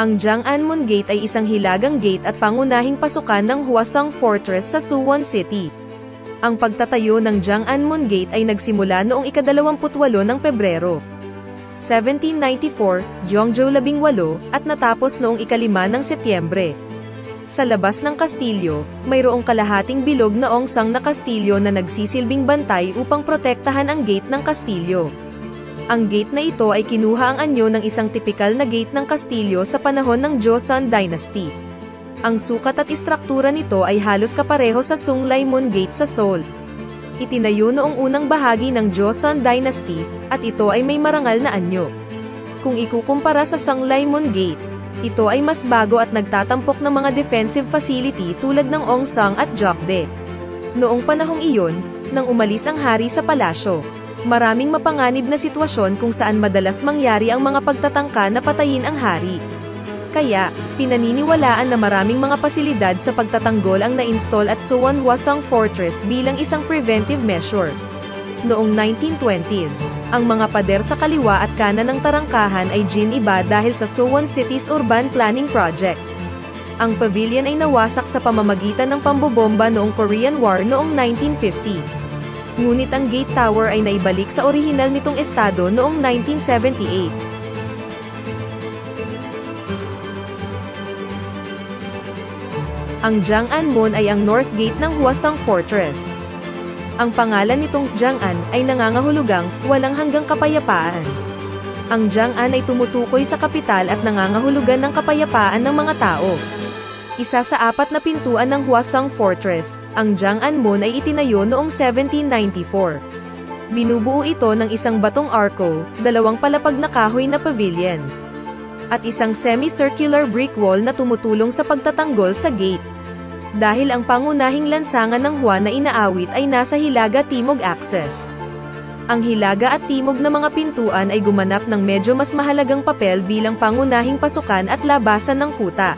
Ang Jiang'anmun Gate ay isang hilagang gate at pangunahing pasukan ng Hwasong Fortress sa Suwon City. Ang pagtatayo ng Jiang'anmun Gate ay nagsimula noong ika-28 ng Pebrero 1794, Gyeongjo 18, at natapos noong ika-5 ng Setyembre. Sa labas ng kastilyo, mayroong kalahating bilog na ongsang na kastilyo na nagsisilbing bantay upang protektahan ang gate ng kastilyo. Ang gate na ito ay kinuha ang anyo ng isang tipikal na gate ng kastilyo sa panahon ng Joseon Dynasty. Ang sukat at istruktura nito ay halos kapareho sa Sunglaimon Gate sa Seoul. Itinayo noong unang bahagi ng Joseon Dynasty, at ito ay may marangal na anyo. Kung ikukumpara sa Sunglaimon Gate, ito ay mas bago at nagtatampok ng mga defensive facility tulad ng Ongsang at Jokdae. Noong panahong iyon, nang umalis ang hari sa palasyo, maraming mapanganib na sitwasyon kung saan madalas mangyari ang mga pagtatangka na patayin ang hari. Kaya, pinaniniwalaan na maraming mga pasilidad sa pagtatanggol ang na-install at Suwon Hwasong Fortress bilang isang preventive measure. Noong 1920s, ang mga pader sa kaliwa at kanan ng tarangkahan ay giniba dahil sa Suwon City's urban planning project. Ang pavilion ay nawasak sa pamamagitan ng pambobomba noong Korean War noong 1950. Ngunit ang Gate Tower ay naibalik sa orihinal nitong estado noong 1978. Ang Jiang'anmun ay ang North Gate ng Hwasong Fortress. Ang pangalan nitong Jiang'an ay nangangahulugang walang hanggang kapayapaan. Ang Jiang'an ay tumutukoy sa kapital at nangangahulugan ng kapayapaan ng mga tao. Isa sa 4 na pintuan ng Hwasong Fortress, ang Jiang'anmun ay itinayo noong 1794. Binubuo ito ng isang batong arko, 2 palapag na kahoy na pavilion, at isang semi-circular brick wall na tumutulong sa pagtatanggol sa gate. Dahil ang pangunahing lansangan ng Hwa na inaawit ay nasa Hilaga-Timog Axis. Ang Hilaga at Timog na mga pintuan ay gumanap ng medyo mas mahalagang papel bilang pangunahing pasukan at labasan ng kuta.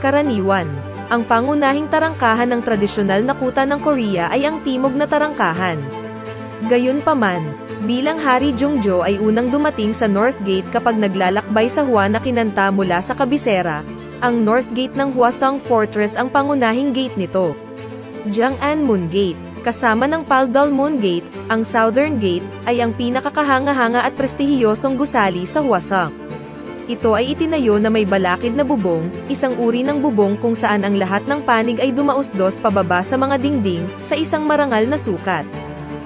Karaniwan, ang pangunahing tarangkahan ng tradisyonal na kuta ng Korea ay ang timog na tarangkahan. Gayunpaman, bilang Hari Jeongjo ay unang dumating sa North Gate kapag naglalakbay sa Hwa na kinanta mula sa kabisera, ang North Gate ng Hwasong Fortress ang pangunahing gate nito. Jiang'anmun Gate, kasama ng Paldalmun Gate, ang Southern Gate, ay ang pinakakahanga-hanga at prestihiyosong gusali sa Hwasong. Ito ay itinayo na may balakid na bubong, isang uri ng bubong kung saan ang lahat ng panig ay dumausdos pababa sa mga dingding, sa isang marangal na sukat.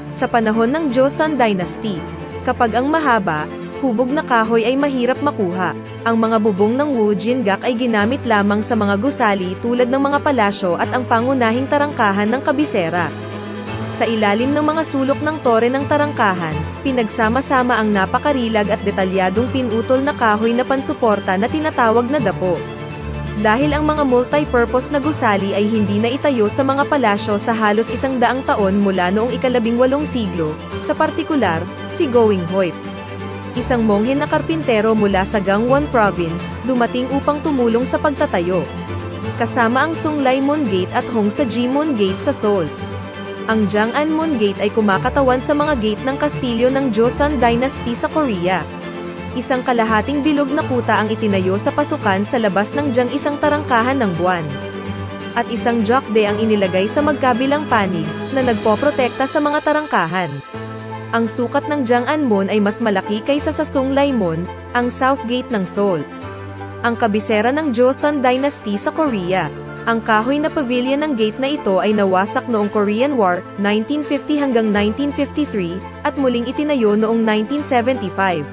Sa panahon ng Joseon Dynasty, kapag ang mahaba, hubog na kahoy ay mahirap makuha, ang mga bubong ng Woojin-gak ay ginamit lamang sa mga gusali tulad ng mga palasyo at ang pangunahing tarangkahan ng kabisera. Sa ilalim ng mga sulok ng tore ng tarangkahan, pinagsama-sama ang napakarilag at detalyadong pinutol na kahoy na pansuporta na tinatawag na dapo. Dahil ang mga multi-purpose na gusali ay hindi na itayo sa mga palasyo sa halos 100 taon mula noong ika-18 siglo, sa partikular, si Going Hoip, isang monghe na karpintero mula sa Gangwon Province, dumating upang tumulong sa pagtatayo. Kasama ang Sunglaimon Gate at Hongsa-Jimun Gate sa Seoul. Ang Jiang'anmun Gate ay kumakatawan sa mga gate ng kastilyo ng Joseon Dynasty sa Korea. Isang kalahating bilog na kuta ang itinayo sa pasukan sa labas ng isang tarangkahan ng buwan. At isang Jokdae ang inilagay sa magkabilang panig, na nagpoprotekta sa mga tarangkahan. Ang sukat ng Jiang'anmun ay mas malaki kaysa sa Sunglaimon, ang South Gate ng Seoul. Ang kabisera ng Joseon Dynasty sa Korea. Ang kahoy na pavilion ng gate na ito ay nawasak noong Korean War, 1950 hanggang 1953, at muling itinayo noong 1975,